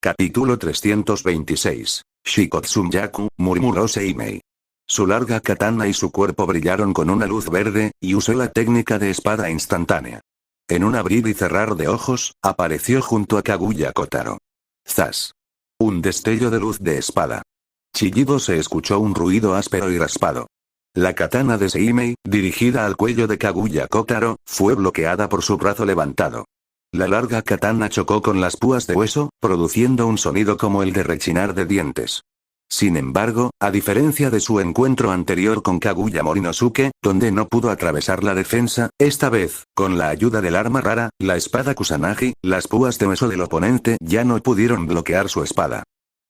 Capítulo 326. Shikotsun-yaku, murmuró Seimei. Su larga katana y su cuerpo brillaron con una luz verde, y usó la técnica de espada instantánea. En un abrir y cerrar de ojos, apareció junto a Kaguya Kotaro. ¡Zas! Un destello de luz de espada. Chillido se escuchó un ruido áspero y raspado. La katana de Seimei, dirigida al cuello de Kaguya Kotaro, fue bloqueada por su brazo levantado. La larga katana chocó con las púas de hueso, produciendo un sonido como el de rechinar de dientes. Sin embargo, a diferencia de su encuentro anterior con Kaguya Morinosuke, donde no pudo atravesar la defensa, esta vez, con la ayuda del arma rara, la espada Kusanagi, las púas de hueso del oponente ya no pudieron bloquear su espada.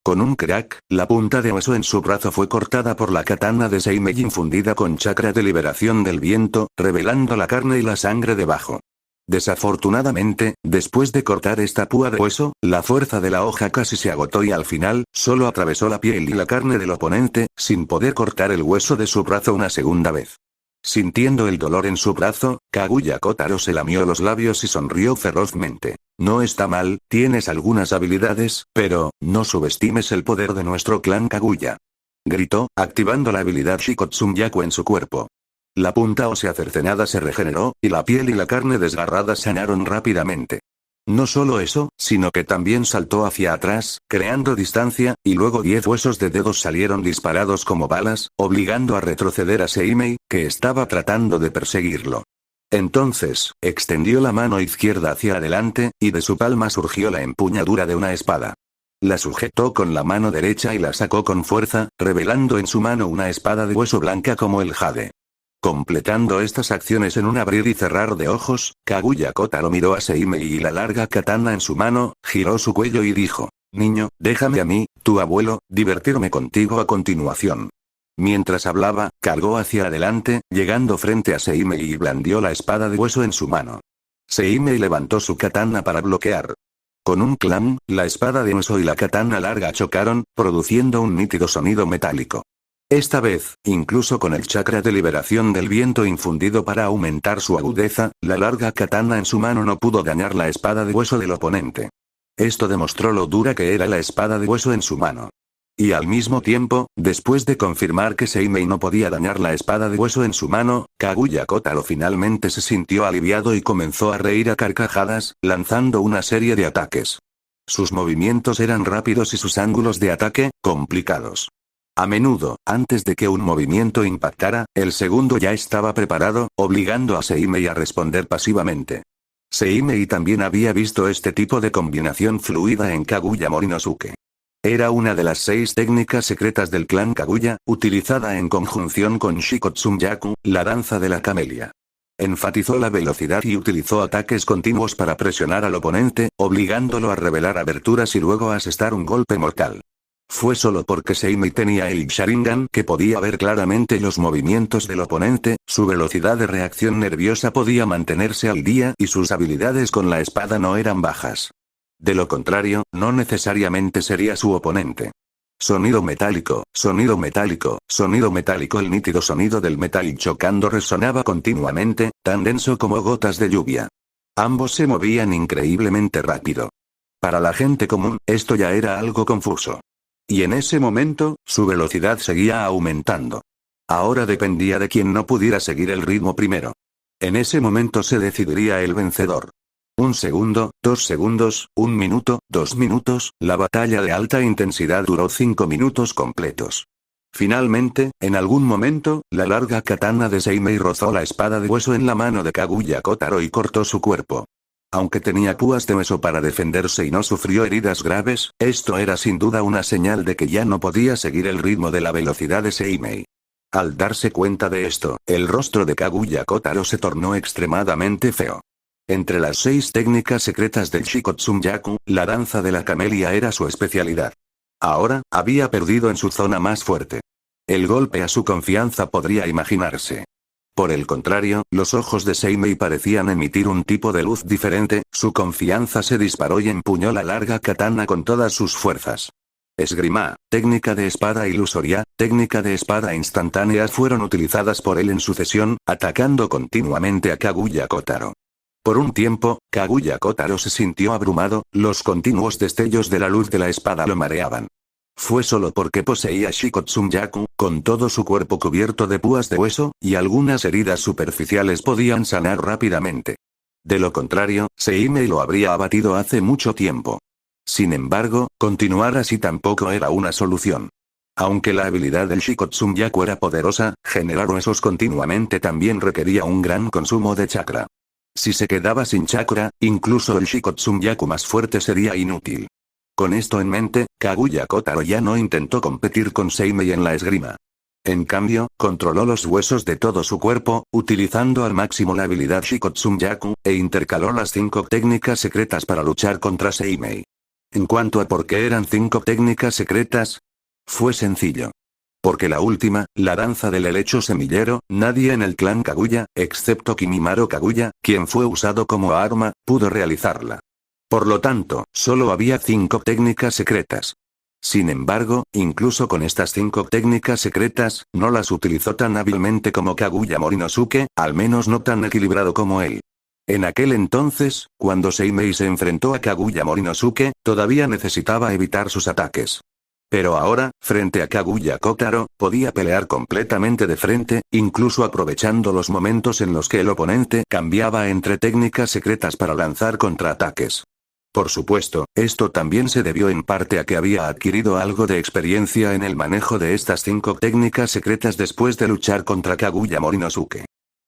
Con un crack, la punta de hueso en su brazo fue cortada por la katana de Seimei infundida con chakra de liberación del viento, revelando la carne y la sangre debajo. Desafortunadamente, después de cortar esta púa de hueso, la fuerza de la hoja casi se agotó y al final, solo atravesó la piel y la carne del oponente, sin poder cortar el hueso de su brazo una segunda vez. Sintiendo el dolor en su brazo, Kaguya Kotaro se lamió los labios y sonrió ferozmente. No está mal, tienes algunas habilidades, pero, no subestimes el poder de nuestro clan Kaguya. Gritó, activando la habilidad Shikotsun-yaku en su cuerpo. La punta ósea cercenada se regeneró, y la piel y la carne desgarrada sanaron rápidamente. No solo eso, sino que también saltó hacia atrás, creando distancia, y luego 10 huesos de dedos salieron disparados como balas, obligando a retroceder a Seimei, que estaba tratando de perseguirlo. Entonces, extendió la mano izquierda hacia adelante, y de su palma surgió la empuñadura de una espada. La sujetó con la mano derecha y la sacó con fuerza, revelando en su mano una espada de hueso blanca como el jade. Completando estas acciones en un abrir y cerrar de ojos, Kaguya Kotaro miró a Seimei y la larga katana en su mano, giró su cuello y dijo: «Niño, déjame a mí, tu abuelo, divertirme contigo a continuación». Mientras hablaba, cargó hacia adelante, llegando frente a Seimei y blandió la espada de hueso en su mano. Seimei levantó su katana para bloquear. Con un clam, la espada de hueso y la katana larga chocaron, produciendo un nítido sonido metálico. Esta vez, incluso con el chakra de liberación del viento infundido para aumentar su agudeza, la larga katana en su mano no pudo dañar la espada de hueso del oponente. Esto demostró lo dura que era la espada de hueso en su mano. Y al mismo tiempo, después de confirmar que Seimei no podía dañar la espada de hueso en su mano, Kaguya Kotaro finalmente se sintió aliviado y comenzó a reír a carcajadas, lanzando una serie de ataques. Sus movimientos eran rápidos y sus ángulos de ataque, complicados. A menudo, antes de que un movimiento impactara, el segundo ya estaba preparado, obligando a Seimei a responder pasivamente. Seimei también había visto este tipo de combinación fluida en Kaguya Morinosuke. Era una de las 6 técnicas secretas del clan Kaguya, utilizada en conjunción con Shikotsun-yaku, la danza de la camelia. Enfatizó la velocidad y utilizó ataques continuos para presionar al oponente, obligándolo a revelar aberturas y luego asestar un golpe mortal. Fue solo porque Seimei tenía el Sharingan que podía ver claramente los movimientos del oponente, su velocidad de reacción nerviosa podía mantenerse al día y sus habilidades con la espada no eran bajas. De lo contrario, no necesariamente sería su oponente. Sonido metálico, sonido metálico, sonido metálico. El nítido sonido del metal chocando resonaba continuamente, tan denso como gotas de lluvia. Ambos se movían increíblemente rápido. Para la gente común, esto ya era algo confuso. Y en ese momento, su velocidad seguía aumentando. Ahora dependía de quien no pudiera seguir el ritmo primero. En ese momento se decidiría el vencedor. 1 segundo, 2 segundos, 1 minuto, 2 minutos, la batalla de alta intensidad duró 5 minutos completos. Finalmente, en algún momento, la larga katana de Seimei rozó la espada de hueso en la mano de Kaguya Kotaro y cortó su cuerpo. Aunque tenía púas de hueso para defenderse y no sufrió heridas graves, esto era sin duda una señal de que ya no podía seguir el ritmo de la velocidad de Seimei. Al darse cuenta de esto, el rostro de Kaguya Kotaro se tornó extremadamente feo. Entre las 6 técnicas secretas del Shikotsun-yaku, la danza de la camelia era su especialidad. Ahora, había perdido en su zona más fuerte. El golpe a su confianza podría imaginarse. Por el contrario, los ojos de Seimei parecían emitir un tipo de luz diferente, su confianza se disparó y empuñó la larga katana con todas sus fuerzas. Esgrima, técnica de espada ilusoria, técnica de espada instantánea fueron utilizadas por él en sucesión, atacando continuamente a Kaguya Kotaro. Por un tiempo, Kaguya Kotaro se sintió abrumado, los continuos destellos de la luz de la espada lo mareaban. Fue solo porque poseía Shikotsunyaku, con todo su cuerpo cubierto de púas de hueso, y algunas heridas superficiales podían sanar rápidamente. De lo contrario, Seimei lo habría abatido hace mucho tiempo. Sin embargo, continuar así tampoco era una solución. Aunque la habilidad del Shikotsunyaku era poderosa, generar huesos continuamente también requería un gran consumo de chakra. Si se quedaba sin chakra, incluso el Shikotsunyaku más fuerte sería inútil. Con esto en mente, Kaguya Kotaro ya no intentó competir con Seimei en la esgrima. En cambio, controló los huesos de todo su cuerpo, utilizando al máximo la habilidad Shikotsunyaku, e intercaló las 5 técnicas secretas para luchar contra Seimei. En cuanto a por qué eran 5 técnicas secretas, fue sencillo. Porque la última, la danza del helecho semillero, nadie en el clan Kaguya, excepto Kimimaro Kaguya, quien fue usado como arma, pudo realizarla. Por lo tanto, solo había 5 técnicas secretas. Sin embargo, incluso con estas 5 técnicas secretas, no las utilizó tan hábilmente como Kaguya Morinosuke, al menos no tan equilibrado como él. En aquel entonces, cuando Seimei se enfrentó a Kaguya Morinosuke, todavía necesitaba evitar sus ataques. Pero ahora, frente a Kaguya Kotaro, podía pelear completamente de frente, incluso aprovechando los momentos en los que el oponente cambiaba entre técnicas secretas para lanzar contraataques. Por supuesto, esto también se debió en parte a que había adquirido algo de experiencia en el manejo de estas 5 técnicas secretas después de luchar contra Kaguya Morinosuke.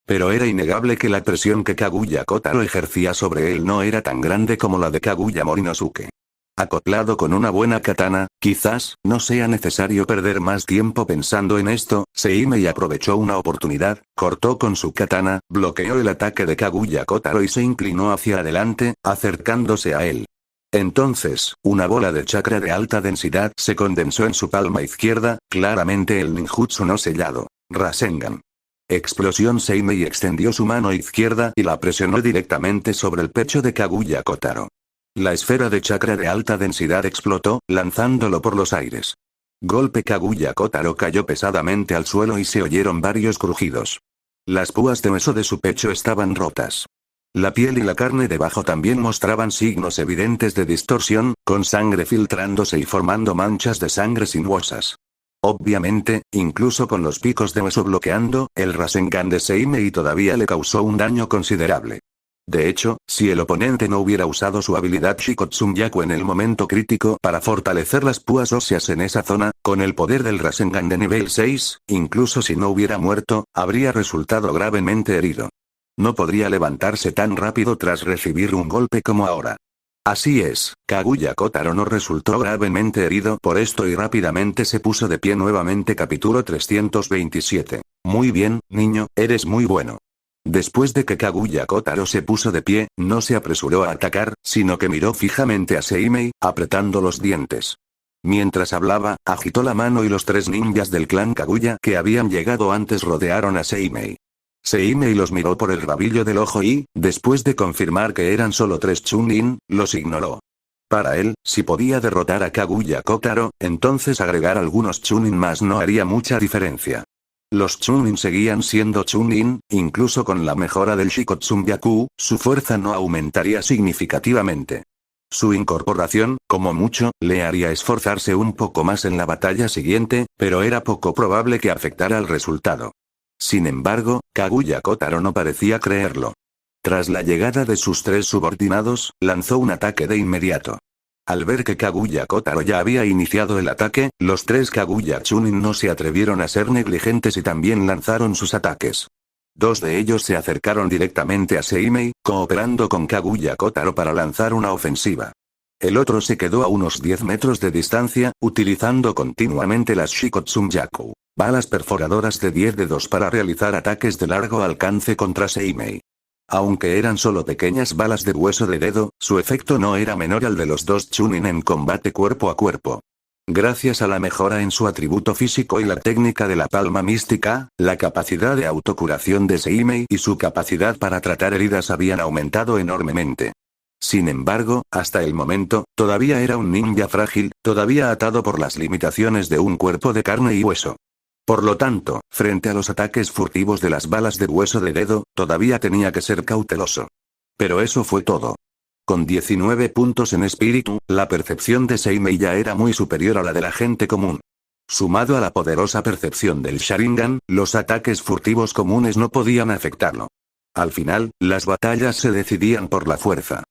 Pero era innegable que la presión que Kaguya Kotaro ejercía sobre él no era tan grande como la de Kaguya Morinosuke. Acoplado con una buena katana, quizás no sea necesario perder más tiempo pensando en esto. Seimei aprovechó una oportunidad, cortó con su katana, bloqueó el ataque de Kaguya Kotaro y se inclinó hacia adelante, acercándose a él. Entonces, una bola de chakra de alta densidad se condensó en su palma izquierda, claramente el ninjutsu no sellado, Rasengan. Explosión. Seimei extendió su mano izquierda y la presionó directamente sobre el pecho de Kaguya Kotaro. La esfera de chakra de alta densidad explotó, lanzándolo por los aires. Golpe. Kaguya Kotaro cayó pesadamente al suelo y se oyeron varios crujidos. Las púas de hueso de su pecho estaban rotas. La piel y la carne debajo también mostraban signos evidentes de distorsión, con sangre filtrándose y formando manchas de sangre sinuosas. Obviamente, incluso con los picos de hueso bloqueando, el Rasengan de Seimei todavía le causó un daño considerable. De hecho, si el oponente no hubiera usado su habilidad Shikotsunyaku en el momento crítico para fortalecer las púas óseas en esa zona, con el poder del Rasengan de nivel 6, incluso si no hubiera muerto, habría resultado gravemente herido. No podría levantarse tan rápido tras recibir un golpe como ahora. Así es, Kaguya Kotaro no resultó gravemente herido por esto y rápidamente se puso de pie nuevamente. Capítulo 327. Muy bien, niño, eres muy bueno. Después de que Kaguya Kotaro se puso de pie, no se apresuró a atacar, sino que miró fijamente a Seimei, apretando los dientes. Mientras hablaba, agitó la mano y los 3 ninjas del clan Kaguya que habían llegado antes rodearon a Seimei. Seimei los miró por el rabillo del ojo y, después de confirmar que eran solo 3 chunin, los ignoró. Para él, si podía derrotar a Kaguya Kotaro, entonces agregar algunos chunin más no haría mucha diferencia. Los chunin seguían siendo chunin, incluso con la mejora del Shikotsunyaku, su fuerza no aumentaría significativamente. Su incorporación, como mucho, le haría esforzarse un poco más en la batalla siguiente, pero era poco probable que afectara al resultado. Sin embargo, Kaguya Kotaro no parecía creerlo. Tras la llegada de sus 3 subordinados, lanzó un ataque de inmediato. Al ver que Kaguya Kotaro ya había iniciado el ataque, los 3 Kaguya Chunin no se atrevieron a ser negligentes y también lanzaron sus ataques. 2 de ellos se acercaron directamente a Seimei, cooperando con Kaguya Kotaro para lanzar una ofensiva. El otro se quedó a unos 10 metros de distancia, utilizando continuamente las Shikotsunyaku, balas perforadoras de 10 dedos para realizar ataques de largo alcance contra Seimei. Aunque eran solo pequeñas balas de hueso de dedo, su efecto no era menor al de los 2 chunin en combate cuerpo a cuerpo. Gracias a la mejora en su atributo físico y la técnica de la palma mística, la capacidad de autocuración de Seimei y su capacidad para tratar heridas habían aumentado enormemente. Sin embargo, hasta el momento, todavía era un ninja frágil, todavía atado por las limitaciones de un cuerpo de carne y hueso. Por lo tanto, frente a los ataques furtivos de las balas de hueso de dedo, todavía tenía que ser cauteloso. Pero eso fue todo. Con 19 puntos en espíritu, la percepción de Seimei ya era muy superior a la de la gente común. Sumado a la poderosa percepción del Sharingan, los ataques furtivos comunes no podían afectarlo. Al final, las batallas se decidían por la fuerza.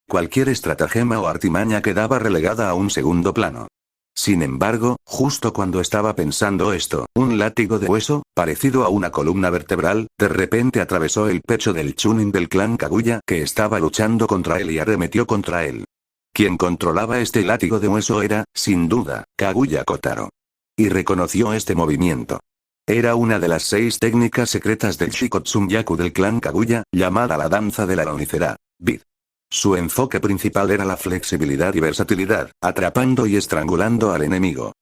Cualquier estratagema o artimaña quedaba relegada a un segundo plano. Sin embargo, justo cuando estaba pensando esto, un látigo de hueso, parecido a una columna vertebral, de repente atravesó el pecho del Chunin del clan Kaguya que estaba luchando contra él y arremetió contra él. Quien controlaba este látigo de hueso era, sin duda, Kaguya Kotaro. Y reconoció este movimiento. Era una de las 6 técnicas secretas del Shikotsumyaku del clan Kaguya, llamada la danza de la Lonicera, Bid. Su enfoque principal era la flexibilidad y versatilidad, atrapando y estrangulando al enemigo.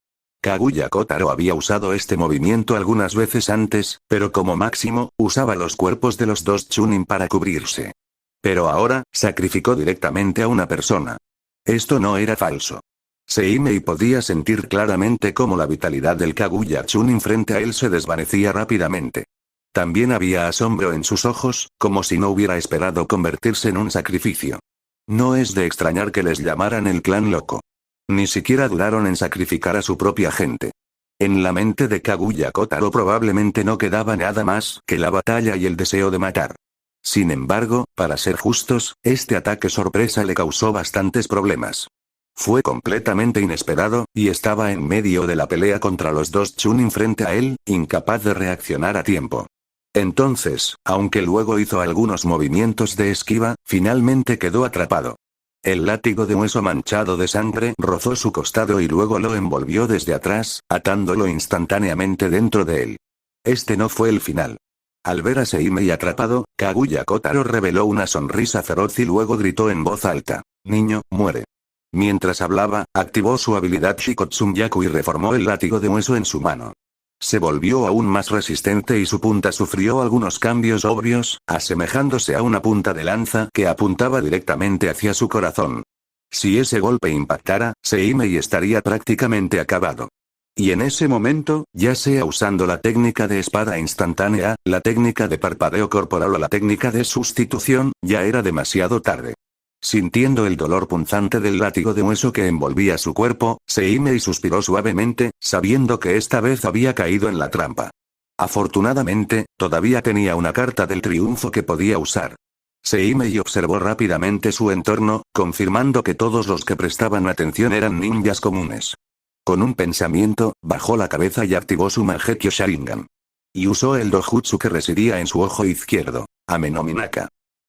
Kaguya Kotaro había usado este movimiento algunas veces antes, pero como máximo, usaba los cuerpos de los 2 Chunin para cubrirse. Pero ahora, sacrificó directamente a una persona. Esto no era falso. Seimei podía sentir claramente cómo la vitalidad del Kaguya Chunin frente a él se desvanecía rápidamente. También había asombro en sus ojos, como si no hubiera esperado convertirse en un sacrificio. No es de extrañar que les llamaran el clan loco. Ni siquiera dudaron en sacrificar a su propia gente. En la mente de Kaguya Kotaro probablemente no quedaba nada más que la batalla y el deseo de matar. Sin embargo, para ser justos, este ataque sorpresa le causó bastantes problemas. Fue completamente inesperado, y estaba en medio de la pelea contra los 2 Chunin frente a él, incapaz de reaccionar a tiempo. Entonces, aunque luego hizo algunos movimientos de esquiva, finalmente quedó atrapado. El látigo de hueso manchado de sangre rozó su costado y luego lo envolvió desde atrás, atándolo instantáneamente dentro de él. Este no fue el final. Al ver a Seimei atrapado, Kaguya Kotaro reveló una sonrisa feroz y luego gritó en voz alta: «Niño, muere». Mientras hablaba, activó su habilidad Shikotsumyaku y reformó el látigo de hueso en su mano. Se volvió aún más resistente y su punta sufrió algunos cambios obvios, asemejándose a una punta de lanza que apuntaba directamente hacia su corazón. Si ese golpe impactara, Seimei estaría prácticamente acabado. Y en ese momento, ya sea usando la técnica de espada instantánea, la técnica de parpadeo corporal o la técnica de sustitución, ya era demasiado tarde. Sintiendo el dolor punzante del látigo de hueso que envolvía su cuerpo, Seimei suspiró suavemente, sabiendo que esta vez había caído en la trampa. Afortunadamente, todavía tenía una carta del triunfo que podía usar. Seimei observó rápidamente su entorno, confirmando que todos los que prestaban atención eran ninjas comunes. Con un pensamiento, bajó la cabeza y activó su Mangekyo Sharingan. Y usó el dojutsu que residía en su ojo izquierdo, Ame no Minaka.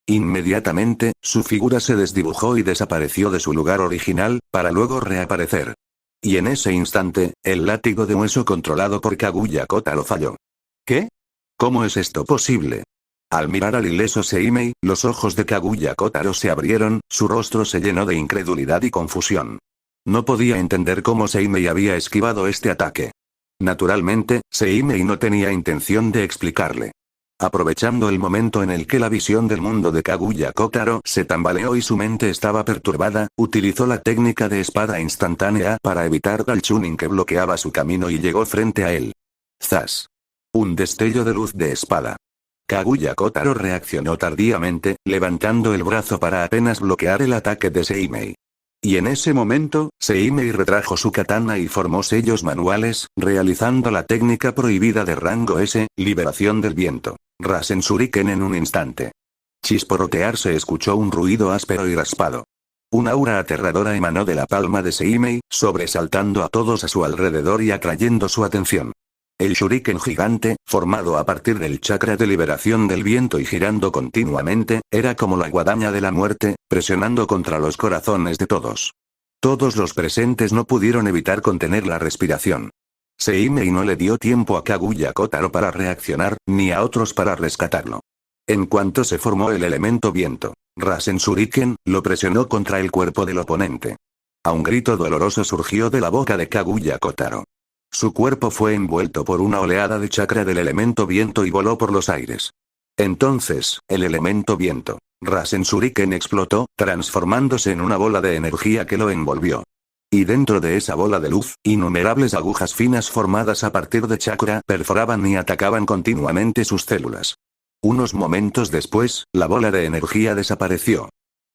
Inmediatamente, su figura se desdibujó y desapareció de su lugar original, para luego reaparecer. Y en ese instante, el látigo de hueso controlado por Kaguya Kotaro falló. ¿Qué? ¿Cómo es esto posible? Al mirar al ileso Seimei, los ojos de Kaguya Kotaro se abrieron, su rostro se llenó de incredulidad y confusión. No podía entender cómo Seimei había esquivado este ataque. Naturalmente, Seimei no tenía intención de explicarle. Aprovechando el momento en el que la visión del mundo de Kaguya Kotaro se tambaleó y su mente estaba perturbada, utilizó la técnica de espada instantánea para evitar al Chunin que bloqueaba su camino y llegó frente a él. ¡Zas! Un destello de luz de espada. Kaguya Kotaro reaccionó tardíamente, levantando el brazo para apenas bloquear el ataque de Seimei. Y en ese momento, Seimei retrajo su katana y formó sellos manuales, realizando la técnica prohibida de rango S, liberación del viento. Rasen Shuriken en un instante. Chisporrotear se escuchó un ruido áspero y raspado. Un aura aterradora emanó de la palma de Seimei, sobresaltando a todos a su alrededor y atrayendo su atención. El shuriken gigante, formado a partir del chakra de liberación del viento y girando continuamente, era como la guadaña de la muerte, presionando contra los corazones de todos. Todos los presentes no pudieron evitar contener la respiración. Seimei no le dio tiempo a Kaguya Kotaro para reaccionar, ni a otros para rescatarlo. En cuanto se formó el elemento viento, Rasen Shuriken, lo presionó contra el cuerpo del oponente. A un grito doloroso surgió de la boca de Kaguya Kotaro. Su cuerpo fue envuelto por una oleada de chakra del elemento viento y voló por los aires. Entonces, el elemento viento, Rasen Shuriken explotó, transformándose en una bola de energía que lo envolvió. Y dentro de esa bola de luz, innumerables agujas finas formadas a partir de chakra perforaban y atacaban continuamente sus células. Unos momentos después, la bola de energía desapareció.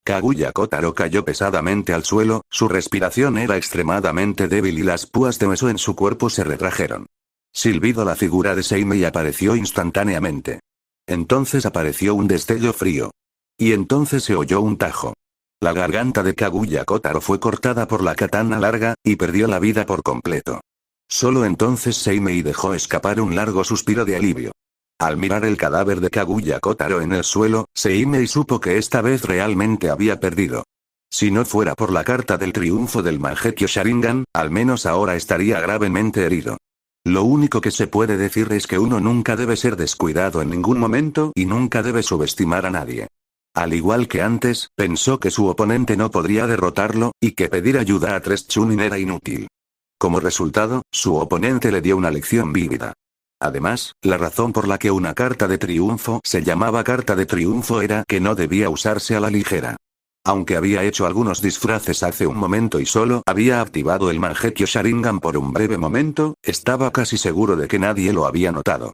Kaguya Kotaro cayó pesadamente al suelo, su respiración era extremadamente débil y las púas de hueso en su cuerpo se retrajeron. Silbido, la figura de Seimei apareció instantáneamente. Entonces apareció un destello frío. Y entonces se oyó un tajo. La garganta de Kaguya Kotaro fue cortada por la katana larga, y perdió la vida por completo. Solo entonces Seimei dejó escapar un largo suspiro de alivio. Al mirar el cadáver de Kaguya Kotaro en el suelo, Seimei supo que esta vez realmente había perdido. Si no fuera por la carta del triunfo del Mangekyo Sharingan, al menos ahora estaría gravemente herido. Lo único que se puede decir es que uno nunca debe ser descuidado en ningún momento y nunca debe subestimar a nadie. Al igual que antes, pensó que su oponente no podría derrotarlo, y que pedir ayuda a 3 Chunin era inútil. Como resultado, su oponente le dio una lección vívida. Además, la razón por la que una carta de triunfo se llamaba carta de triunfo era que no debía usarse a la ligera. Aunque había hecho algunos disfraces hace un momento y solo había activado el Mangekyo Sharingan por un breve momento, estaba casi seguro de que nadie lo había notado.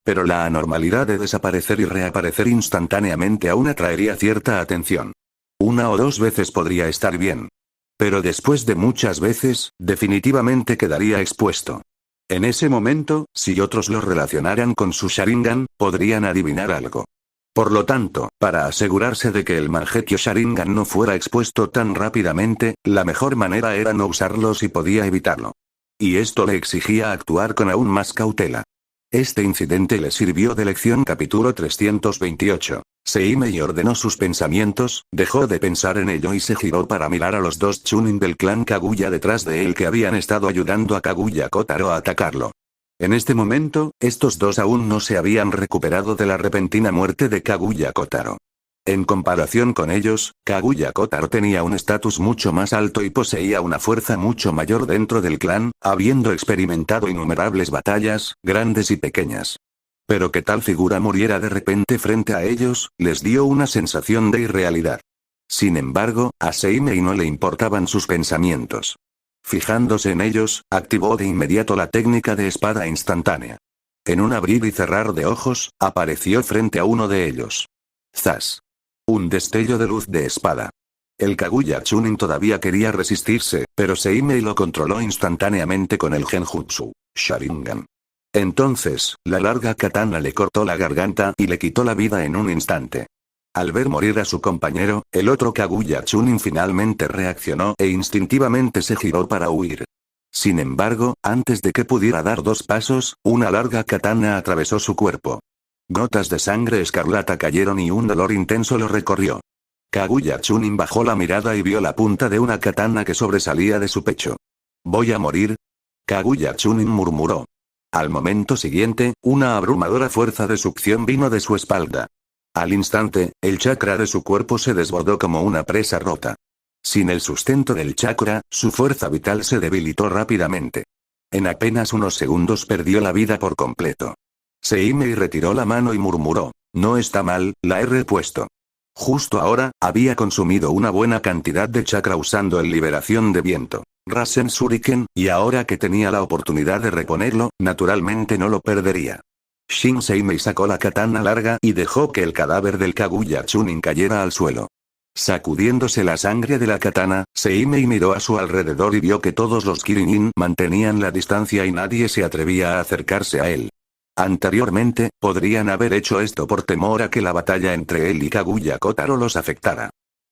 Pero la anormalidad de desaparecer y reaparecer instantáneamente aún atraería cierta atención. 1 o 2 veces podría estar bien. Pero después de muchas veces, definitivamente quedaría expuesto. En ese momento, si otros lo relacionaran con su Sharingan, podrían adivinar algo. Por lo tanto, para asegurarse de que el Mangekyo Sharingan no fuera expuesto tan rápidamente, la mejor manera era no usarlo si podía evitarlo. Y esto le exigía actuar con aún más cautela. Este incidente le sirvió de lección. Capítulo 328. Seimei ordenó sus pensamientos, dejó de pensar en ello y se giró para mirar a los 2 Chunin del clan Kaguya detrás de él que habían estado ayudando a Kaguya Kotaro a atacarlo. En este momento, estos dos aún no se habían recuperado de la repentina muerte de Kaguya Kotaro. En comparación con ellos, Kaguya Kotaro tenía un estatus mucho más alto y poseía una fuerza mucho mayor dentro del clan, habiendo experimentado innumerables batallas, grandes y pequeñas. Pero que tal figura muriera de repente frente a ellos, les dio una sensación de irrealidad. Sin embargo, a Seimei no le importaban sus pensamientos. Fijándose en ellos, activó de inmediato la técnica de espada instantánea. En un abrir y cerrar de ojos, apareció frente a uno de ellos. ¡Zas! Un destello de luz de espada. El Kaguya Chunin todavía quería resistirse, pero Seimei lo controló instantáneamente con el Genjutsu Sharingan. Entonces, la larga katana le cortó la garganta y le quitó la vida en un instante. Al ver morir a su compañero, el otro Kaguya Chunin finalmente reaccionó e instintivamente se giró para huir. Sin embargo, antes de que pudiera dar 2 pasos, una larga katana atravesó su cuerpo. Gotas de sangre escarlata cayeron y un dolor intenso lo recorrió. Kaguya Chunin bajó la mirada y vio la punta de una katana que sobresalía de su pecho. ¿Voy a morir? Kaguya Chunin murmuró. Al momento siguiente, una abrumadora fuerza de succión vino de su espalda. Al instante, el chakra de su cuerpo se desbordó como una presa rota. Sin el sustento del chakra, su fuerza vital se debilitó rápidamente. En apenas unos segundos perdió la vida por completo. Seimei retiró la mano y murmuró, no está mal, la he repuesto. Justo ahora, había consumido una buena cantidad de chakra usando el liberación de viento, Rasen Shuriken, y ahora que tenía la oportunidad de reponerlo, naturalmente no lo perdería. Shin Seimei sacó la katana larga y dejó que el cadáver del Kaguya Chunin cayera al suelo. Sacudiéndose la sangre de la katana, Seimei miró a su alrededor y vio que todos los Kirinin mantenían la distancia y nadie se atrevía a acercarse a él. Anteriormente, podrían haber hecho esto por temor a que la batalla entre él y Kaguya Kotaro los afectara.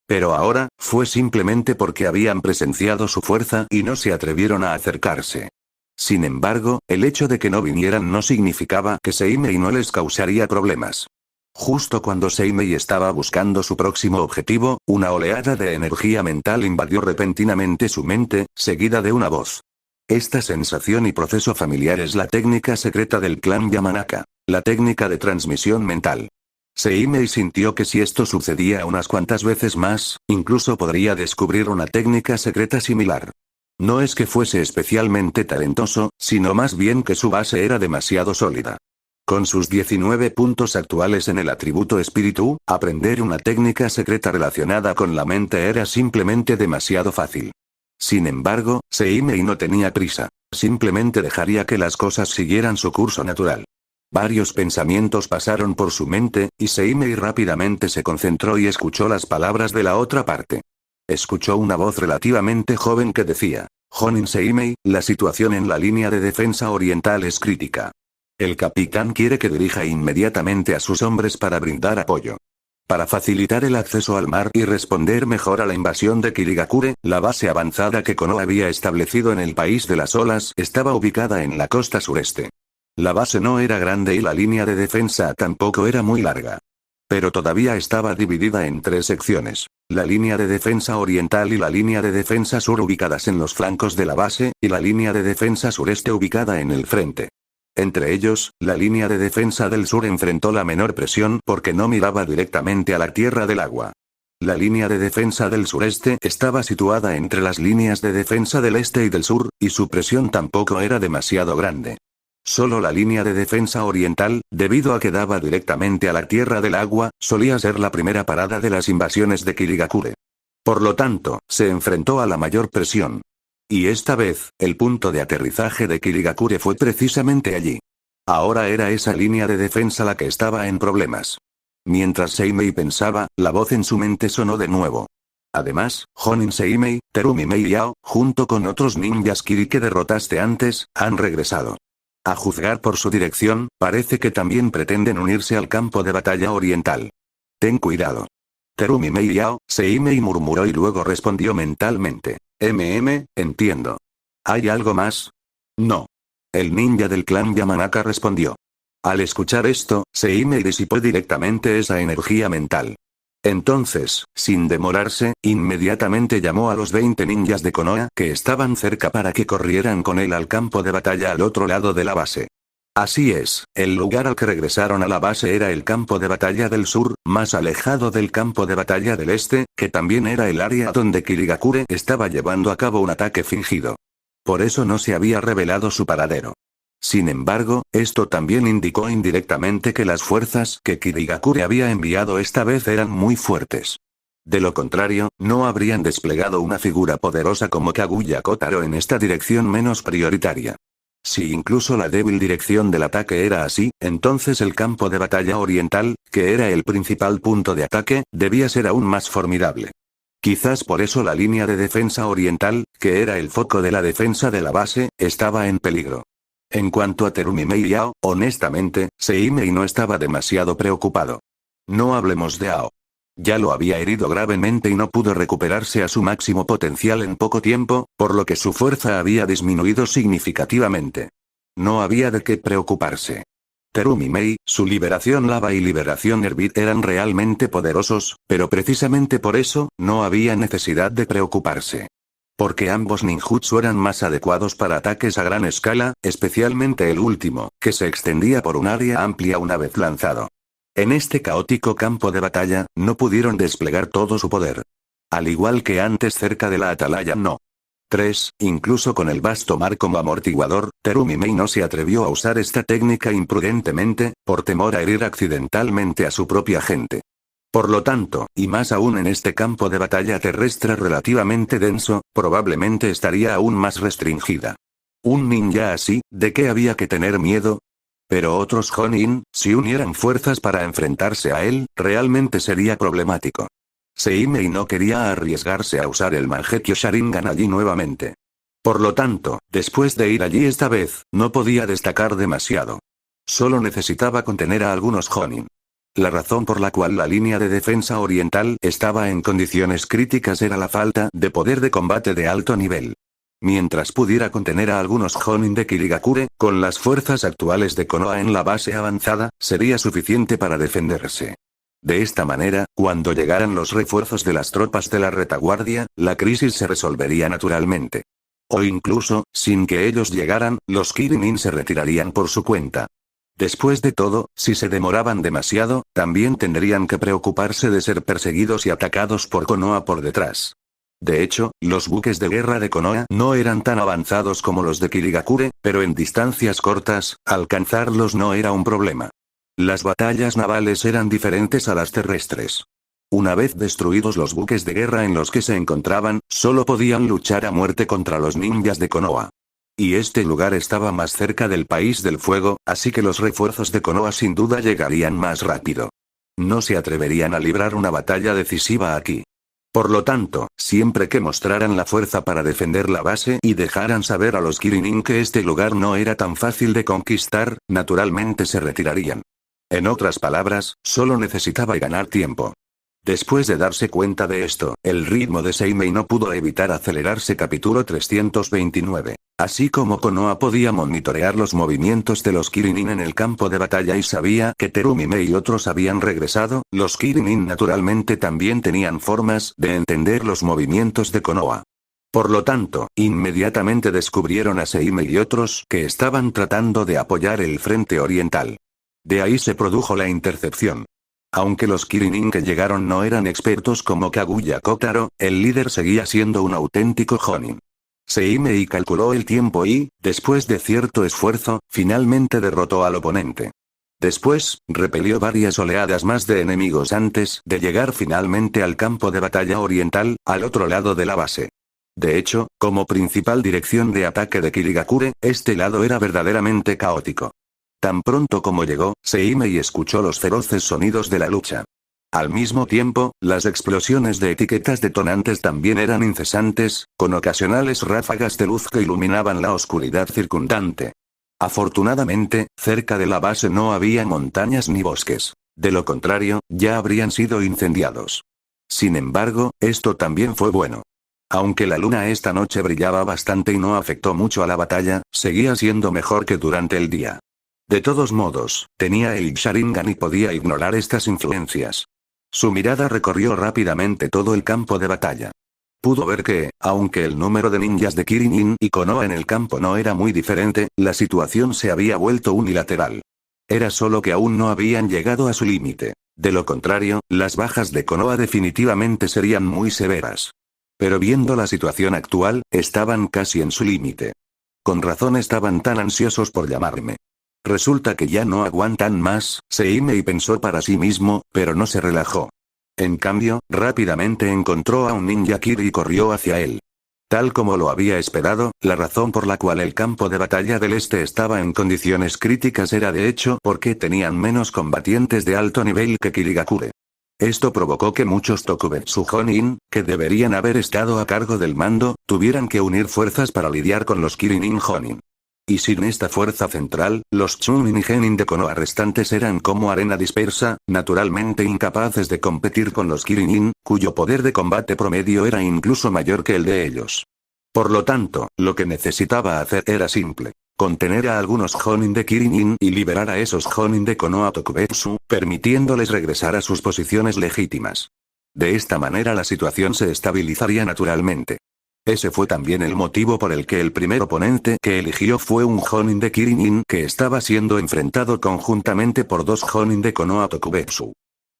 Pero ahora, fue simplemente porque habían presenciado su fuerza y no se atrevieron a acercarse. Sin embargo, el hecho de que no vinieran no significaba que Seimei no les causaría problemas. Justo cuando Seimei estaba buscando su próximo objetivo, una oleada de energía mental invadió repentinamente su mente, seguida de una voz. Esta sensación y proceso familiar es la técnica secreta del clan Yamanaka, la técnica de transmisión mental. Seimei sintió que si esto sucedía unas cuantas veces más, incluso podría descubrir una técnica secreta similar. No es que fuese especialmente talentoso, sino más bien que su base era demasiado sólida. Con sus 19 puntos actuales en el atributo espíritu, aprender una técnica secreta relacionada con la mente era simplemente demasiado fácil. Sin embargo, Seimei no tenía prisa, simplemente dejaría que las cosas siguieran su curso natural. Varios pensamientos pasaron por su mente, y Seimei rápidamente se concentró y escuchó las palabras de la otra parte. Escuchó una voz relativamente joven que decía: Jonin Seimei, la situación en la línea de defensa oriental es crítica. El capitán quiere que dirija inmediatamente a sus hombres para brindar apoyo. Para facilitar el acceso al mar y responder mejor a la invasión de Kirigakure, la base avanzada que Konoha había establecido en el país de las olas estaba ubicada en la costa sureste. La base no era grande y la línea de defensa tampoco era muy larga. Pero todavía estaba dividida en 3 secciones: la línea de defensa oriental y la línea de defensa sur ubicadas en los flancos de la base, y la línea de defensa sureste ubicada en el frente. Entre ellos, la línea de defensa del sur enfrentó la menor presión porque no miraba directamente a la tierra del agua. La línea de defensa del sureste estaba situada entre las líneas de defensa del este y del sur, y su presión tampoco era demasiado grande. Solo la línea de defensa oriental, debido a que daba directamente a la tierra del agua, solía ser la primera parada de las invasiones de Kirigakure. Por lo tanto, se enfrentó a la mayor presión. Y esta vez, el punto de aterrizaje de Kirigakure fue precisamente allí. Ahora era esa línea de defensa la que estaba en problemas. Mientras Seimei pensaba, la voz en su mente sonó de nuevo. Además, Jonin Seimei, Terumi Mei Yao, junto con otros ninjas Kiri que derrotaste antes, han regresado. A juzgar por su dirección, parece que también pretenden unirse al campo de batalla oriental. Ten cuidado. Terumi Mei Yao, Seimei murmuró y luego respondió mentalmente: entiendo. ¿Hay algo más? No. El ninja del clan Yamanaka respondió. Al escuchar esto, Seimei disipó directamente esa energía mental. Entonces, sin demorarse, inmediatamente llamó a los 20 ninjas de Konoha que estaban cerca para que corrieran con él al campo de batalla al otro lado de la base. Así es, el lugar al que regresaron a la base era el campo de batalla del sur, más alejado del campo de batalla del este, que también era el área donde Kirigakure estaba llevando a cabo un ataque fingido. Por eso no se había revelado su paradero. Sin embargo, esto también indicó indirectamente que las fuerzas que Kirigakure había enviado esta vez eran muy fuertes. De lo contrario, no habrían desplegado una figura poderosa como Kaguya Kotaro en esta dirección menos prioritaria. Si incluso la débil dirección del ataque era así, entonces el campo de batalla oriental, que era el principal punto de ataque, debía ser aún más formidable. Quizás por eso la línea de defensa oriental, que era el foco de la defensa de la base, estaba en peligro. En cuanto a Terumi Mei Yao, honestamente, Seimei no estaba demasiado preocupado. No hablemos de Ao. Ya lo había herido gravemente y no pudo recuperarse a su máximo potencial en poco tiempo, por lo que su fuerza había disminuido significativamente. No había de qué preocuparse. Terumi Mei, su liberación lava y liberación Herbit eran realmente poderosos, pero precisamente por eso, no había necesidad de preocuparse. Porque ambos ninjutsu eran más adecuados para ataques a gran escala, especialmente el último, que se extendía por un área amplia una vez lanzado. En este caótico campo de batalla, no pudieron desplegar todo su poder. Al igual que antes cerca de la atalaya no. 3. Incluso con el vasto mar como amortiguador, Terumi Mei no se atrevió a usar esta técnica imprudentemente, por temor a herir accidentalmente a su propia gente. Por lo tanto, y más aún en este campo de batalla terrestre relativamente denso, probablemente estaría aún más restringida. Un ninja así, ¿de qué había que tener miedo? Pero otros Jonin, si unieran fuerzas para enfrentarse a él, realmente sería problemático. Seimei no quería arriesgarse a usar el Mangekyo Sharingan allí nuevamente. Por lo tanto, después de ir allí esta vez, no podía destacar demasiado. Solo necesitaba contener a algunos Jonin. La razón por la cual la línea de defensa oriental estaba en condiciones críticas era la falta de poder de combate de alto nivel. Mientras pudiera contener a algunos Jonin de Kirigakure, con las fuerzas actuales de Konoha en la base avanzada, sería suficiente para defenderse. De esta manera, cuando llegaran los refuerzos de las tropas de la retaguardia, la crisis se resolvería naturalmente. O incluso, sin que ellos llegaran, los Kirinin se retirarían por su cuenta. Después de todo, si se demoraban demasiado, también tendrían que preocuparse de ser perseguidos y atacados por Konoha por detrás. De hecho, los buques de guerra de Konoha no eran tan avanzados como los de Kirigakure, pero en distancias cortas, alcanzarlos no era un problema. Las batallas navales eran diferentes a las terrestres. Una vez destruidos los buques de guerra en los que se encontraban, solo podían luchar a muerte contra los ninjas de Konoha. Y este lugar estaba más cerca del país del fuego, así que los refuerzos de Konoha sin duda llegarían más rápido. No se atreverían a librar una batalla decisiva aquí. Por lo tanto, siempre que mostraran la fuerza para defender la base y dejaran saber a los Kirinin que este lugar no era tan fácil de conquistar, naturalmente se retirarían. En otras palabras, solo necesitaba ganar tiempo. Después de darse cuenta de esto, el ritmo de Seimei no pudo evitar acelerarse. Capítulo 329. Así como Konoha podía monitorear los movimientos de los Kirinin en el campo de batalla y sabía que Terumime y otros habían regresado, los Kirinin naturalmente también tenían formas de entender los movimientos de Konoha. Por lo tanto, inmediatamente descubrieron a Seimei y otros que estaban tratando de apoyar el frente oriental. De ahí se produjo la intercepción. Aunque los Kirinin que llegaron no eran expertos como Kaguya Kotaro, el líder seguía siendo un auténtico Jonin. Seimei calculó el tiempo y, después de cierto esfuerzo, finalmente derrotó al oponente. Después, repelió varias oleadas más de enemigos antes de llegar finalmente al campo de batalla oriental, al otro lado de la base. De hecho, como principal dirección de ataque de Kirigakure, este lado era verdaderamente caótico. Tan pronto como llegó, Seimei escuchó los feroces sonidos de la lucha. Al mismo tiempo, las explosiones de etiquetas detonantes también eran incesantes, con ocasionales ráfagas de luz que iluminaban la oscuridad circundante. Afortunadamente, cerca de la base no había montañas ni bosques. De lo contrario, ya habrían sido incendiados. Sin embargo, esto también fue bueno. Aunque la luna esta noche brillaba bastante y no afectó mucho a la batalla, seguía siendo mejor que durante el día. De todos modos, tenía el Sharingan y podía ignorar estas influencias. Su mirada recorrió rápidamente todo el campo de batalla. Pudo ver que, aunque el número de ninjas de Kirinin y Konoha en el campo no era muy diferente, la situación se había vuelto unilateral. Era solo que aún no habían llegado a su límite. De lo contrario, las bajas de Konoha definitivamente serían muy severas. Pero viendo la situación actual, estaban casi en su límite. Con razón estaban tan ansiosos por llamarme. Resulta que ya no aguantan más, Seimei pensó para sí mismo, pero no se relajó. En cambio, rápidamente encontró a un ninja Kiri y corrió hacia él. Tal como lo había esperado, la razón por la cual el campo de batalla del este estaba en condiciones críticas era de hecho porque tenían menos combatientes de alto nivel que Kirigakure. Esto provocó que muchos Tokubetsu Jonin, que deberían haber estado a cargo del mando, tuvieran que unir fuerzas para lidiar con los Kirinin Jonin. Y sin esta fuerza central, los Chunin y Genin de Konoha restantes eran como arena dispersa, naturalmente incapaces de competir con los Kirinin, cuyo poder de combate promedio era incluso mayor que el de ellos. Por lo tanto, lo que necesitaba hacer era simple. Contener a algunos Jonin de Kirinin y liberar a esos Jonin de Konoha Tokubetsu, permitiéndoles regresar a sus posiciones legítimas. De esta manera la situación se estabilizaría naturalmente. Ese fue también el motivo por el que el primer oponente que eligió fue un Jonin de Kirinin que estaba siendo enfrentado conjuntamente por dos Jonin de Konoha Tokubetsu.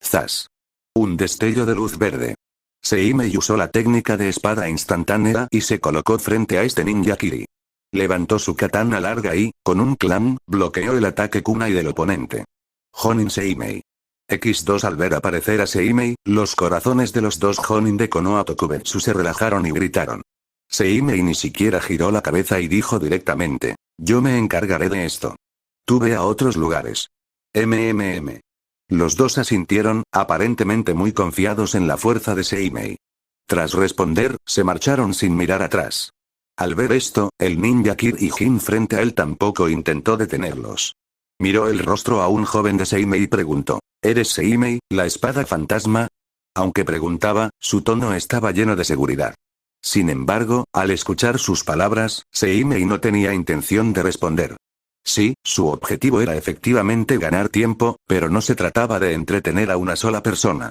¡Zas! Un destello de luz verde. Seimei usó la técnica de espada instantánea y se colocó frente a este ninja Kiri. Levantó su katana larga y, con un clan, bloqueó el ataque kunai del oponente. Jonin Seimei. X2 Al ver aparecer a Seimei, los corazones de los dos Jonin de Konoha Tokubetsu se relajaron y gritaron. Seimei ni siquiera giró la cabeza y dijo directamente: yo me encargaré de esto. Tú ve a otros lugares. Los dos asintieron, aparentemente muy confiados en la fuerza de Seimei. Tras responder, se marcharon sin mirar atrás. Al ver esto, el ninja Kir y Jin frente a él tampoco intentó detenerlos. Miró el rostro a un joven de Seimei y preguntó: ¿eres Seimei, la espada fantasma? Aunque preguntaba, su tono estaba lleno de seguridad. Sin embargo, al escuchar sus palabras, Seimei no tenía intención de responder. Sí, su objetivo era efectivamente ganar tiempo, pero no se trataba de entretener a una sola persona.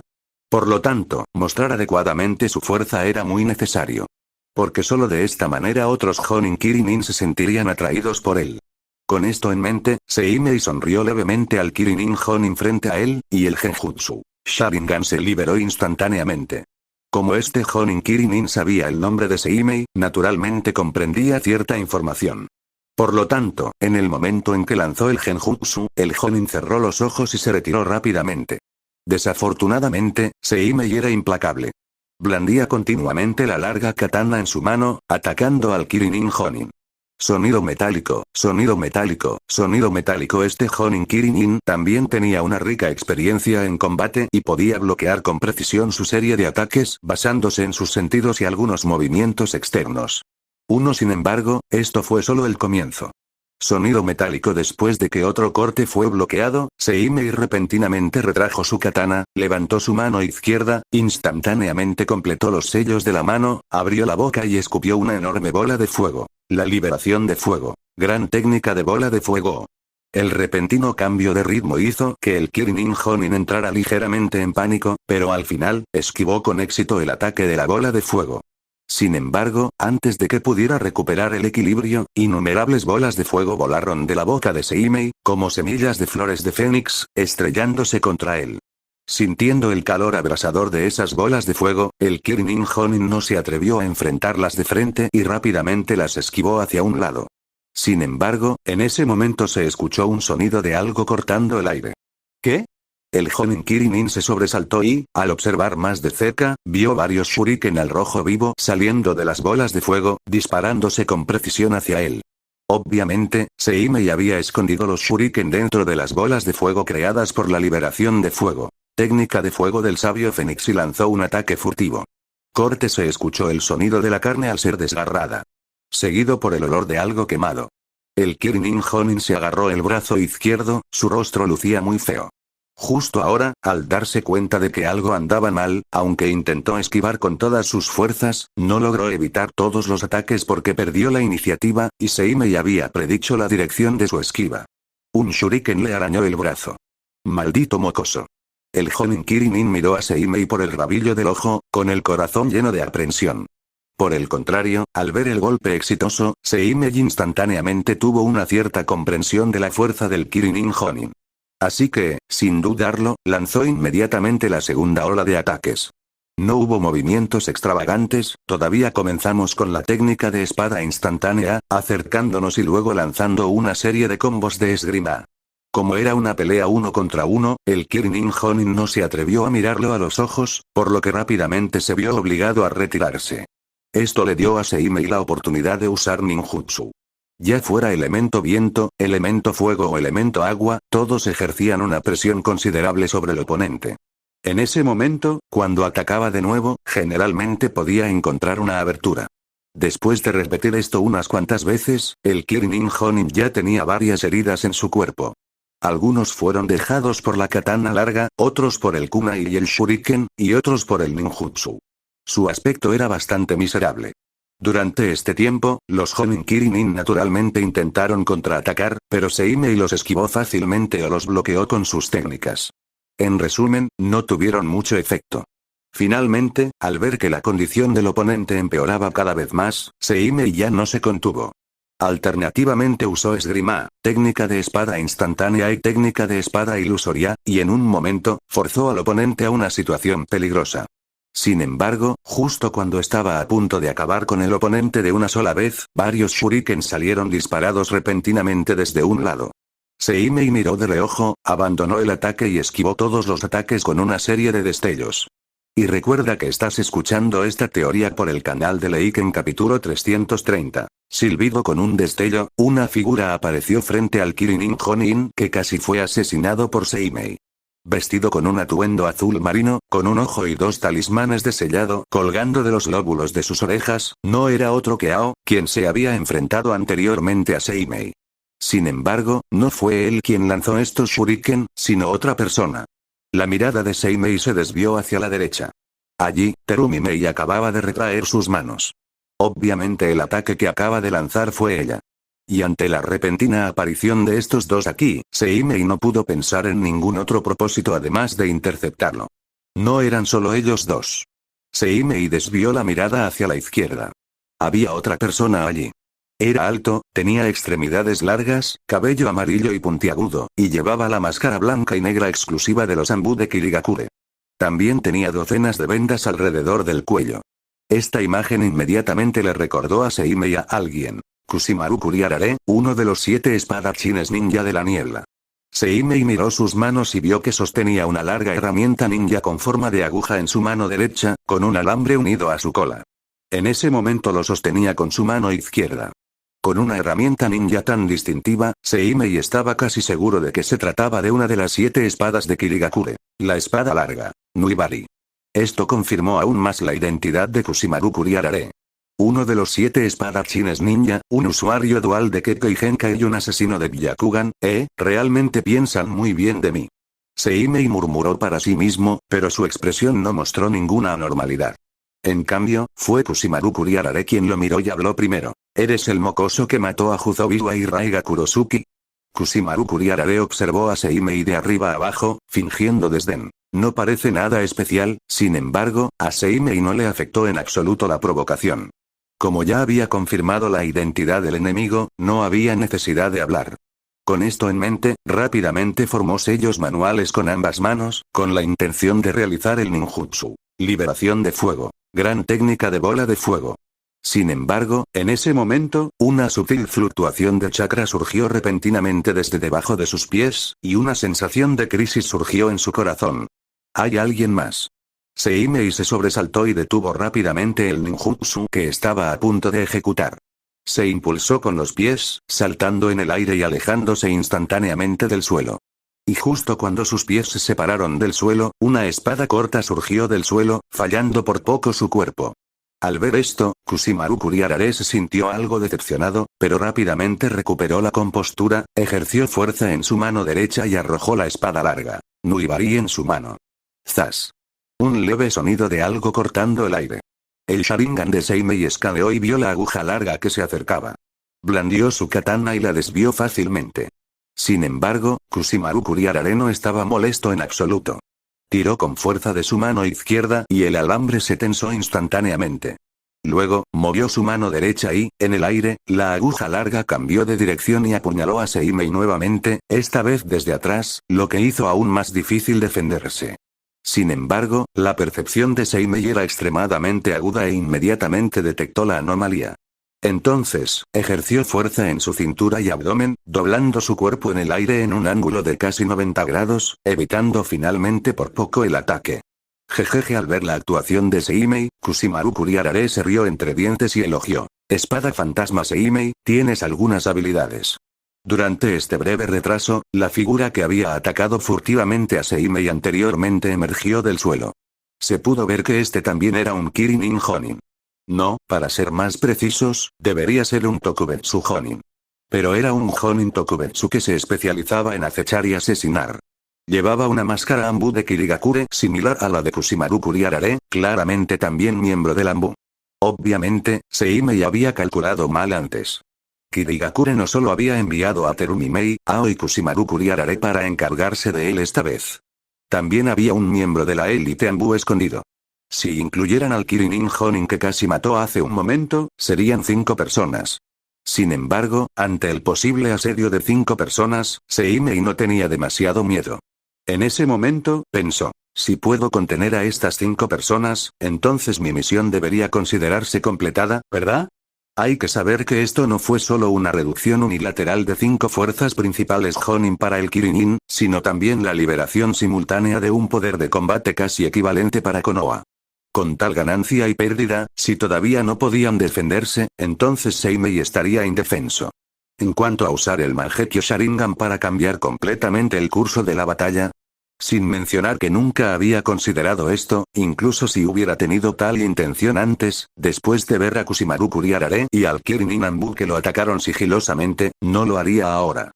Por lo tanto, mostrar adecuadamente su fuerza era muy necesario. Porque solo de esta manera otros Jonin Kirinin se sentirían atraídos por él. Con esto en mente, Seimei sonrió levemente al Kirinin Jonin frente a él, y el Genjutsu Sharingan se liberó instantáneamente. Como este Jonin Kirinin sabía el nombre de Seimei, naturalmente comprendía cierta información. Por lo tanto, en el momento en que lanzó el Genjutsu, el Jonin cerró los ojos y se retiró rápidamente. Desafortunadamente, Seimei era implacable. Blandía continuamente la larga katana en su mano, atacando al Kirinin Jonin. Sonido metálico, sonido metálico, sonido metálico. Este Jonin Kirinin también tenía una rica experiencia en combate y podía bloquear con precisión su serie de ataques basándose en sus sentidos y algunos movimientos externos. Sin embargo, esto fue solo el comienzo. Sonido metálico. Después de que otro corte fue bloqueado, Seimei repentinamente retrajo su katana, levantó su mano izquierda, instantáneamente completó los sellos de la mano, abrió la boca y escupió una enorme bola de fuego. La liberación de fuego. Gran técnica de bola de fuego. El repentino cambio de ritmo hizo que el Kirinin Jonin entrara ligeramente en pánico, pero al final, esquivó con éxito el ataque de la bola de fuego. Sin embargo, antes de que pudiera recuperar el equilibrio, innumerables bolas de fuego volaron de la boca de Seimei, como semillas de flores de fénix, estrellándose contra él. Sintiendo el calor abrasador de esas bolas de fuego, el Kirinin Jonin no se atrevió a enfrentarlas de frente y rápidamente las esquivó hacia un lado. Sin embargo, en ese momento se escuchó un sonido de algo cortando el aire. ¿Qué? El Jonin Kirinin se sobresaltó y, al observar más de cerca, vio varios shuriken al rojo vivo saliendo de las bolas de fuego, disparándose con precisión hacia él. Obviamente, Seimei había escondido los shuriken dentro de las bolas de fuego creadas por la liberación de fuego. Técnica de fuego del sabio Fénix y lanzó un ataque furtivo. Corte. Se escuchó el sonido de la carne al ser desgarrada. Seguido por el olor de algo quemado. El Kirinin Jonin se agarró el brazo izquierdo, su rostro lucía muy feo. Justo ahora, al darse cuenta de que algo andaba mal, aunque intentó esquivar con todas sus fuerzas, no logró evitar todos los ataques porque perdió la iniciativa, y Seimei había predicho la dirección de su esquiva. Un shuriken le arañó el brazo. Maldito mocoso. El Jonin Kirinin miró a Seimei por el rabillo del ojo, con el corazón lleno de aprensión. Por el contrario, al ver el golpe exitoso, Seimei instantáneamente tuvo una cierta comprensión de la fuerza del Kirinin Jonin. Así que, sin dudarlo, lanzó inmediatamente la segunda ola de ataques. No hubo movimientos extravagantes, todavía comenzamos con la técnica de espada instantánea, acercándonos y luego lanzando una serie de combos de esgrima. Como era una pelea 1 contra 1, el Kirinin Jonin no se atrevió a mirarlo a los ojos, por lo que rápidamente se vio obligado a retirarse. Esto le dio a Seimei la oportunidad de usar ninjutsu. Ya fuera elemento viento, elemento fuego o elemento agua, todos ejercían una presión considerable sobre el oponente. En ese momento, cuando atacaba de nuevo, generalmente podía encontrar una abertura. Después de repetir esto unas cuantas veces, el Kirinin Jonin ya tenía varias heridas en su cuerpo. Algunos fueron dejados por la katana larga, otros por el kunai y el shuriken, y otros por el ninjutsu. Su aspecto era bastante miserable. Durante este tiempo, los Jonin Kirinin naturalmente intentaron contraatacar, pero Seimei los esquivó fácilmente o los bloqueó con sus técnicas. En resumen, no tuvieron mucho efecto. Finalmente, al ver que la condición del oponente empeoraba cada vez más, Seimei ya no se contuvo. Alternativamente usó esgrima, técnica de espada instantánea y técnica de espada ilusoria, y en un momento, forzó al oponente a una situación peligrosa. Sin embargo, justo cuando estaba a punto de acabar con el oponente de una sola vez, varios shuriken salieron disparados repentinamente desde un lado. Seimei miró de reojo, abandonó el ataque y esquivó todos los ataques con una serie de destellos. Y recuerda que estás escuchando esta teoría por el canal de Leiken capítulo 330. Silbido. Con un destello, una figura apareció frente al Kirinin Jonin que casi fue asesinado por Seimei. Vestido con un atuendo azul marino, con un ojo y dos talismanes de sellado colgando de los lóbulos de sus orejas, no era otro que Ao, quien se había enfrentado anteriormente a Seimei. Sin embargo, no fue él quien lanzó estos shuriken, sino otra persona. La mirada de Seimei se desvió hacia la derecha. Allí, Terumi Mei acababa de retraer sus manos. Obviamente el ataque que acaba de lanzar fue ella. Y ante la repentina aparición de estos dos aquí, Seimei no pudo pensar en ningún otro propósito además de interceptarlo. No eran solo ellos dos. Seimei desvió la mirada hacia la izquierda. Había otra persona allí. Era alto, tenía extremidades largas, cabello amarillo y puntiagudo, y llevaba la máscara blanca y negra exclusiva de los Anbu de Kirigakure. También tenía docenas de vendas alrededor del cuello. Esta imagen inmediatamente le recordó a Seimei a alguien. Kusimaru Kuriarare, uno de los 7 espadachines ninja de la niebla. Seimei miró sus manos y vio que sostenía una larga herramienta ninja con forma de aguja en su mano derecha, con un alambre unido a su cola. En ese momento lo sostenía con su mano izquierda. Con una herramienta ninja tan distintiva, Seimei estaba casi seguro de que se trataba de una de las 7 espadas de Kirigakure, la espada larga, Nuibari. Esto confirmó aún más la identidad de Kusimaru Kuriarare. Uno de los 7 espadachines ninja, un usuario dual de Kekkei Genkai y un asesino de Byakugan, realmente piensan muy bien de mí. Seimei murmuró para sí mismo, pero su expresión no mostró ninguna anormalidad. En cambio, fue Kusimaru Kuriarare quien lo miró y habló primero. ¿Eres el mocoso que mató a Juzobiwa y Raiga Kurosuki? Kusimaru Kuriarare observó a Seimei de arriba abajo, fingiendo desdén. No parece nada especial, sin embargo, a Seimei no le afectó en absoluto la provocación. Como ya había confirmado la identidad del enemigo, no había necesidad de hablar. Con esto en mente, rápidamente formó sellos manuales con ambas manos, con la intención de realizar el ninjutsu. Liberación de fuego. Gran técnica de bola de fuego. Sin embargo, en ese momento, una sutil fluctuación de chakra surgió repentinamente desde debajo de sus pies, y una sensación de crisis surgió en su corazón. ¿Hay alguien más? Seimei se sobresaltó y detuvo rápidamente el ninjutsu que estaba a punto de ejecutar. Se impulsó con los pies, saltando en el aire y alejándose instantáneamente del suelo. Y justo cuando sus pies se separaron del suelo, una espada corta surgió del suelo, fallando por poco su cuerpo. Al ver esto, Kusimaru Kuriarare se sintió algo decepcionado, pero rápidamente recuperó la compostura, ejerció fuerza en su mano derecha y arrojó la espada larga, Nuibari en su mano. ¡Zas! Un leve sonido de algo cortando el aire. El Sharingan de Seimei escaneó y vio la aguja larga que se acercaba. Blandió su katana y la desvió fácilmente. Sin embargo, Kusimaru Kuriarare no estaba molesto en absoluto. Tiró con fuerza de su mano izquierda y el alambre se tensó instantáneamente. Luego, movió su mano derecha y, en el aire, la aguja larga cambió de dirección y apuñaló a Seimei nuevamente, esta vez desde atrás, lo que hizo aún más difícil defenderse. Sin embargo, la percepción de Seimei era extremadamente aguda e inmediatamente detectó la anomalía. Entonces, ejerció fuerza en su cintura y abdomen, doblando su cuerpo en el aire en un ángulo de casi 90 grados, evitando finalmente por poco el ataque. Jejeje. Al ver la actuación de Seimei, Kusimaru Kuriarare se rió entre dientes y elogió. Espada fantasma Seimei, tienes algunas habilidades. Durante este breve retraso, la figura que había atacado furtivamente a Seimei anteriormente emergió del suelo. Se pudo ver que este también era un Kirin Jonin. No, para ser más precisos, debería ser un Tokubetsu Jonin. Pero era un Jonin Tokubetsu que se especializaba en acechar y asesinar. Llevaba una máscara Anbu de Kirigakure similar a la de Kusimaru Kuriarare, claramente también miembro del Anbu. Obviamente, Seimei había calculado mal antes. Kirigakure no solo había enviado a Terumimei, Ao y Kusimaru Kuriarare para encargarse de él esta vez. También había un miembro de la élite Anbu escondido. Si incluyeran al Kirin Jonin que casi mató hace un momento, serían 5 personas. Sin embargo, ante el posible asedio de 5 personas, Seimei no tenía demasiado miedo. En ese momento, pensó, si puedo contener a estas 5 personas, entonces mi misión debería considerarse completada, ¿verdad? Hay que saber que esto no fue solo una reducción unilateral de 5 fuerzas principales Jonin para el Kirin, sino también la liberación simultánea de un poder de combate casi equivalente para Konoha. Con tal ganancia y pérdida, si todavía no podían defenderse, entonces Seimei estaría indefenso. En cuanto a usar el Mangekyo Sharingan para cambiar completamente el curso de la batalla, sin mencionar que nunca había considerado esto, incluso si hubiera tenido tal intención antes, después de ver a Kusimaru Kuriarare y al Kirin Anbu que lo atacaron sigilosamente, no lo haría ahora.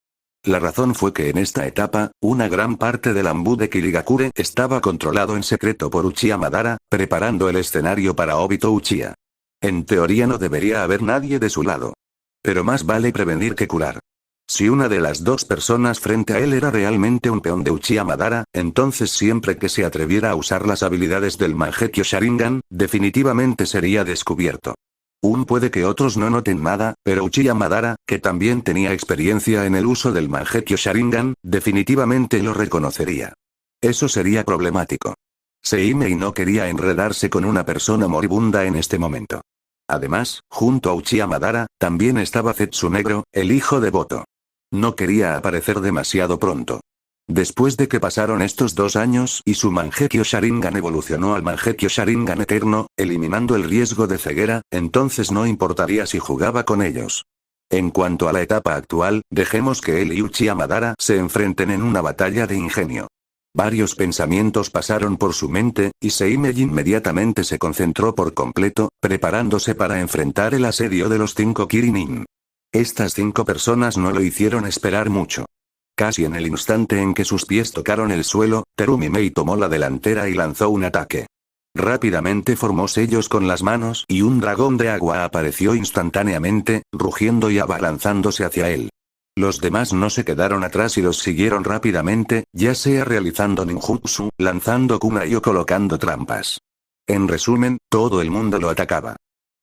La razón fue que en esta etapa, una gran parte del Anbu de Kirigakure estaba controlado en secreto por Uchiha Madara, preparando el escenario para Obito Uchiha. En teoría no debería haber nadie de su lado. Pero más vale prevenir que curar. Si una de las 2 personas frente a él era realmente un peón de Uchiha Madara, entonces siempre que se atreviera a usar las habilidades del Mangekyo Sharingan, definitivamente sería descubierto. Puede que otros no noten nada, pero Uchiha Madara, que también tenía experiencia en el uso del Mangekyo Sharingan, definitivamente lo reconocería. Eso sería problemático. Seimei no quería enredarse con una persona moribunda en este momento. Además, junto a Uchiha Madara, también estaba Zetsu Negro, el hijo de Boto. No quería aparecer demasiado pronto. Después de que pasaron estos 2 años y su Mangekyo Sharingan evolucionó al Mangekyo Sharingan Eterno, eliminando el riesgo de ceguera, entonces no importaría si jugaba con ellos. En cuanto a la etapa actual, dejemos que él y Uchiha Madara se enfrenten en una batalla de ingenio. Varios pensamientos pasaron por su mente, y Seimei inmediatamente se concentró por completo, preparándose para enfrentar el asedio de los 5 Kirinin. Estas 5 personas no lo hicieron esperar mucho. Casi en el instante en que sus pies tocaron el suelo, Terumi Mei tomó la delantera y lanzó un ataque. Rápidamente formó sellos con las manos y un dragón de agua apareció instantáneamente, rugiendo y abalanzándose hacia él. Los demás no se quedaron atrás y los siguieron rápidamente, ya sea realizando ninjutsu, lanzando kunai o colocando trampas. En resumen, todo el mundo lo atacaba.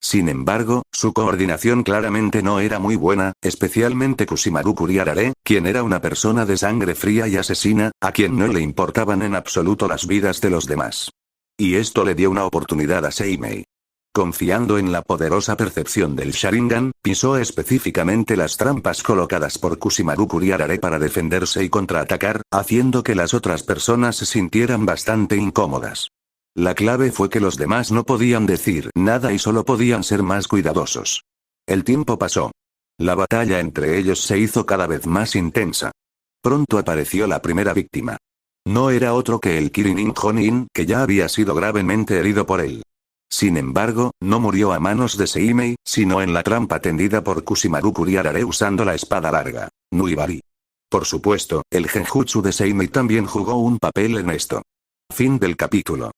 Sin embargo, su coordinación claramente no era muy buena, especialmente Kushimaru Kuriarare, quien era una persona de sangre fría y asesina, a quien no le importaban en absoluto las vidas de los demás. Y esto le dio una oportunidad a Seimei. Confiando en la poderosa percepción del Sharingan, pisó específicamente las trampas colocadas por Kushimaru Kuriarare para defenderse y contraatacar, haciendo que las otras personas se sintieran bastante incómodas. La clave fue que los demás no podían decir nada y solo podían ser más cuidadosos. El tiempo pasó. La batalla entre ellos se hizo cada vez más intensa. Pronto apareció la primera víctima. No era otro que el Kirinin Jonin, que ya había sido gravemente herido por él. Sin embargo, no murió a manos de Seimei, sino en la trampa tendida por Kushimaru Kuriarare usando la espada larga, Nuibari. Por supuesto, el genjutsu de Seimei también jugó un papel en esto. Fin del capítulo.